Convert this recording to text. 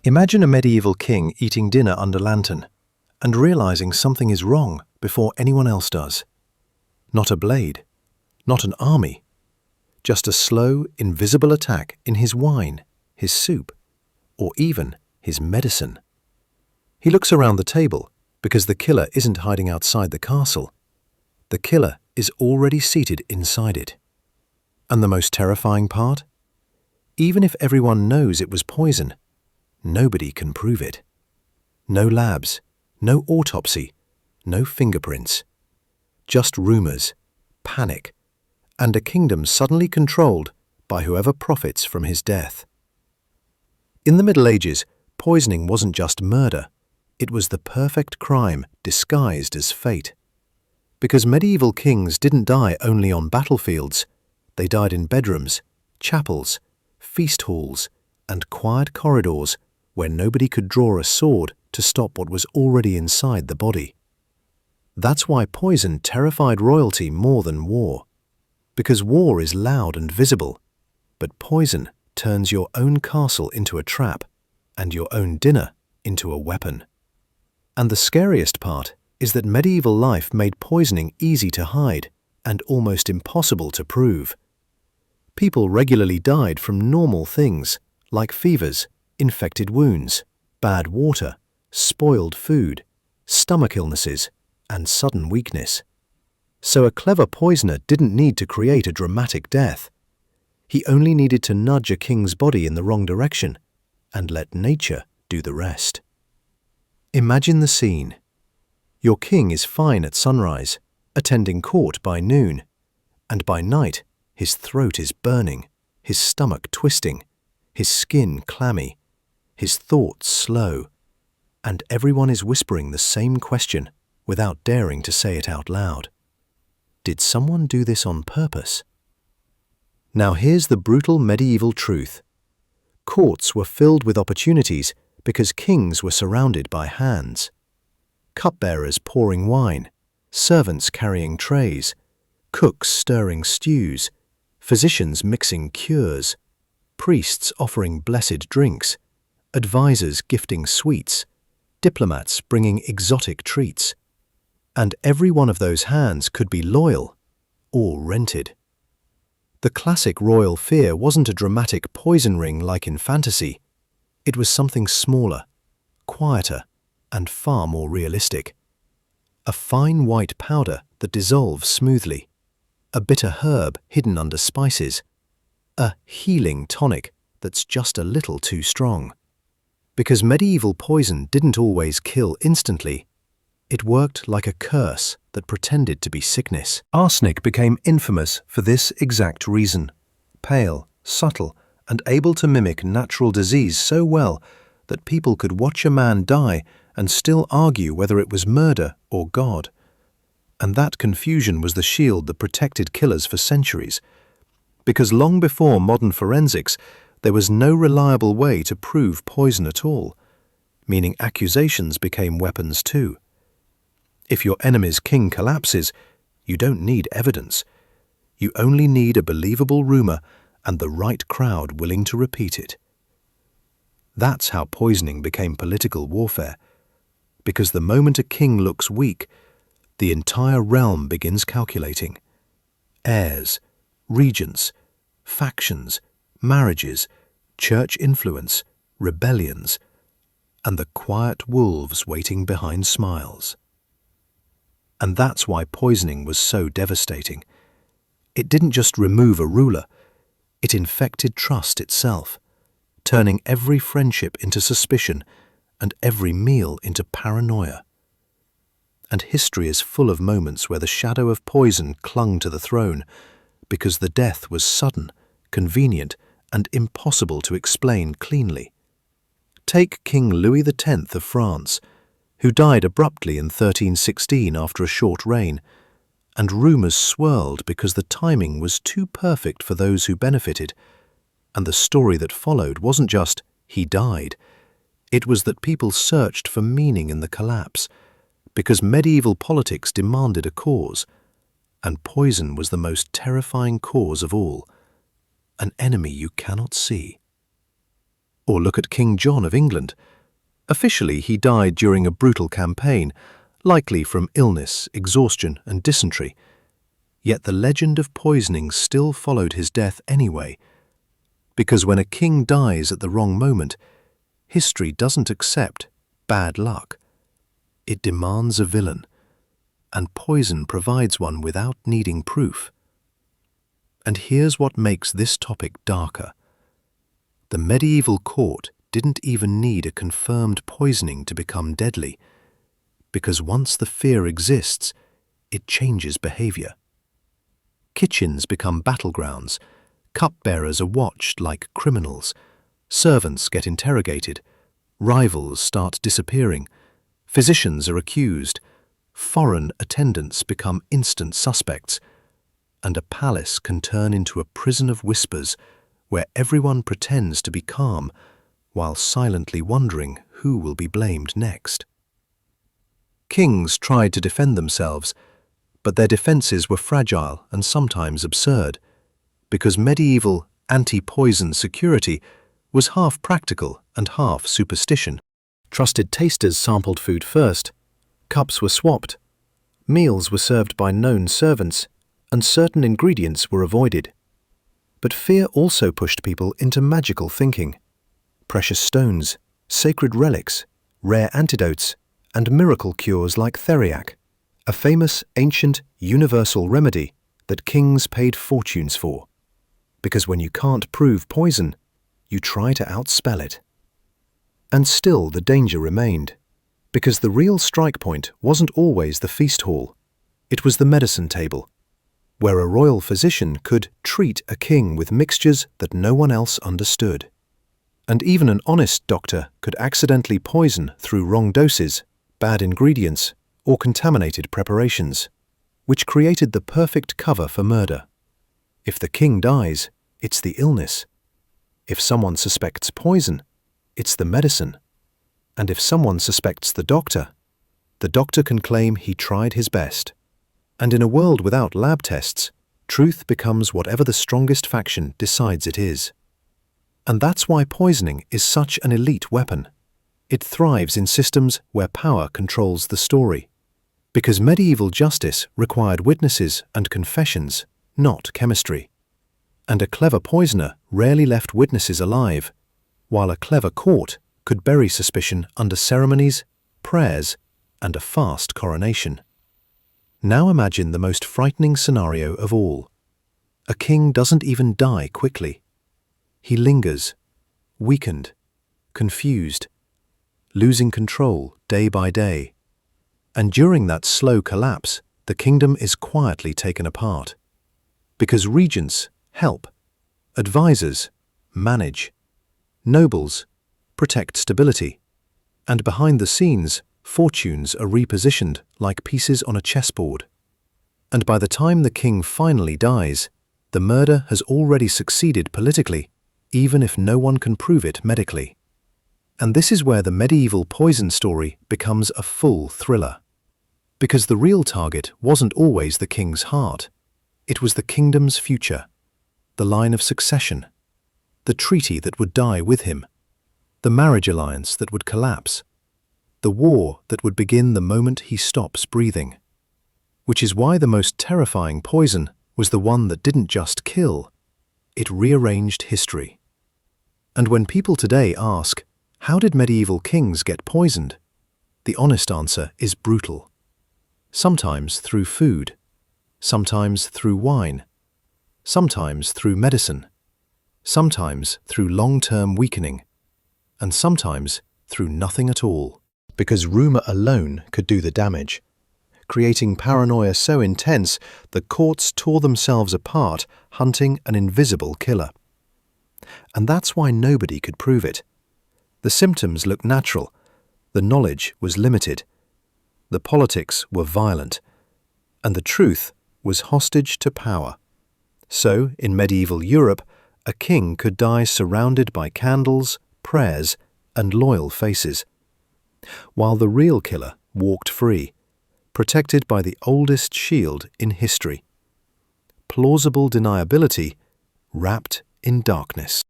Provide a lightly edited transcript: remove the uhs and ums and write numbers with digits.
Imagine a medieval king eating dinner under lantern and realizing something is wrong before anyone else does. Not a blade, not an army, just a slow, invisible attack in his wine, his soup, or even his medicine. He looks around the table because the killer isn't hiding outside the castle. The killer is already seated inside it. And the most terrifying part? Even if everyone knows it was poison, nobody can prove it. No labs, no autopsy, no fingerprints. Just rumors, panic, and a kingdom suddenly controlled by whoever profits from his death. In the Middle Ages, poisoning wasn't just murder, it was the perfect crime disguised as fate. Because medieval kings didn't die only on battlefields, they died in bedrooms, chapels, feast halls, and quiet corridors where nobody could draw a sword to stop what was already inside the body. That's why poison terrified royalty more than war. Because war is loud and visible, but poison turns your own castle into a trap and your own dinner into a weapon. And the scariest part is that medieval life made poisoning easy to hide and almost impossible to prove. People regularly died from normal things like fevers, infected wounds, bad water, spoiled food, stomach illnesses, and sudden weakness. So a clever poisoner didn't need to create a dramatic death. He only needed to nudge a king's body in the wrong direction and let nature do the rest. Imagine the scene. Your king is fine at sunrise, attending court by noon, and by night his throat is burning, his stomach twisting, his skin clammy, his thoughts slow, and everyone is whispering the same question without daring to say it out loud. Did someone do this on purpose? Now here's the brutal medieval truth. Courts were filled with opportunities because kings were surrounded by hands. Cupbearers pouring wine, servants carrying trays, cooks stirring stews, physicians mixing cures, priests offering blessed drinks, advisors gifting sweets, diplomats bringing exotic treats. And every one of those hands could be loyal or rented. The classic royal fear wasn't a dramatic poison ring like in fantasy. It was something smaller, quieter, and far more realistic. A fine white powder that dissolves smoothly, a bitter herb hidden under spices, a healing tonic that's just a little too strong. Because medieval poison didn't always kill instantly, it worked like a curse that pretended to be sickness. Arsenic became infamous for this exact reason. Pale, subtle, and able to mimic natural disease so well that people could watch a man die and still argue whether it was murder or God. And that confusion was the shield that protected killers for centuries. Because long before modern forensics, there was no reliable way to prove poison at all, meaning accusations became weapons too. If your enemy's king collapses, you don't need evidence. You only need a believable rumor and the right crowd willing to repeat it. That's how poisoning became political warfare. Because the moment a king looks weak, the entire realm begins calculating. Heirs, regents, factions, marriages, church influence, rebellions, and the quiet wolves waiting behind smiles. And that's why poisoning was so devastating. It didn't just remove a ruler, it infected trust itself, turning every friendship into suspicion and every meal into paranoia. And history is full of moments where the shadow of poison clung to the throne because the death was sudden, convenient, and impossible to explain cleanly. Take King Louis X of France, who died abruptly in 1316 after a short reign, and rumours swirled because the timing was too perfect for those who benefited. And the story that followed wasn't just, he died. It was that people searched for meaning in the collapse, because medieval politics demanded a cause, and poison was the most terrifying cause of all, an enemy you cannot see. Or look at King John of England. Officially, he died during a brutal campaign, likely from illness, exhaustion, and dysentery. Yet the legend of poisoning still followed his death anyway. Because when a king dies at the wrong moment, history doesn't accept bad luck. It demands a villain, and poison provides one without needing proof. And here's what makes this topic darker. The medieval court didn't even need a confirmed poisoning to become deadly, because once the fear exists, it changes behavior. Kitchens become battlegrounds, cupbearers are watched like criminals, servants get interrogated, rivals start disappearing, physicians are accused, foreign attendants become instant suspects, and a palace can turn into a prison of whispers where everyone pretends to be calm while silently wondering who will be blamed next. Kings tried to defend themselves, but their defenses were fragile and sometimes absurd, because medieval anti-poison security was half practical and half superstition. Trusted tasters sampled food first, cups were swapped, meals were served by known servants, and certain ingredients were avoided. But fear also pushed people into magical thinking. Precious stones, sacred relics, rare antidotes, and miracle cures like theriac, a famous ancient universal remedy that kings paid fortunes for. Because when you can't prove poison, you try to outspell it. And still the danger remained, because the real strike point wasn't always the feast hall. It was the medicine table, where a royal physician could treat a king with mixtures that no one else understood. And even an honest doctor could accidentally poison through wrong doses, bad ingredients, or contaminated preparations, which created the perfect cover for murder. If the king dies, it's the illness. If someone suspects poison, it's the medicine. And if someone suspects the doctor can claim he tried his best. And in a world without lab tests, truth becomes whatever the strongest faction decides it is. And that's why poisoning is such an elite weapon. It thrives in systems where power controls the story. Because medieval justice required witnesses and confessions, not chemistry. And a clever poisoner rarely left witnesses alive, while a clever court could bury suspicion under ceremonies, prayers, and a fast coronation. Now imagine the most frightening scenario of all. A king doesn't even die quickly. He lingers, weakened, confused, losing control day by day. And during that slow collapse, the kingdom is quietly taken apart. Because regents help, advisors manage, nobles protect stability, and behind the scenes, fortunes are repositioned like pieces on a chessboard. And by the time the king finally dies, the murder has already succeeded politically, even if no one can prove it medically. And this is where the medieval poison story becomes a full thriller. Because the real target wasn't always the king's heart. It was the kingdom's future, the line of succession, the treaty that would die with him, the marriage alliance that would collapse, the war that would begin the moment he stops breathing. Which is why the most terrifying poison was the one that didn't just kill, it rearranged history. And when people today ask, how did medieval kings get poisoned? The honest answer is brutal. Sometimes through food, sometimes through wine, sometimes through medicine, sometimes through long-term weakening, and sometimes through nothing at all. Because rumor alone could do the damage, creating paranoia so intense that courts tore themselves apart hunting an invisible killer. And that's why nobody could prove it. The symptoms looked natural, the knowledge was limited, the politics were violent, and the truth was hostage to power. So, in medieval Europe, a king could die surrounded by candles, prayers, and loyal faces, while the real killer walked free, protected by the oldest shield in history. Plausible deniability wrapped in darkness.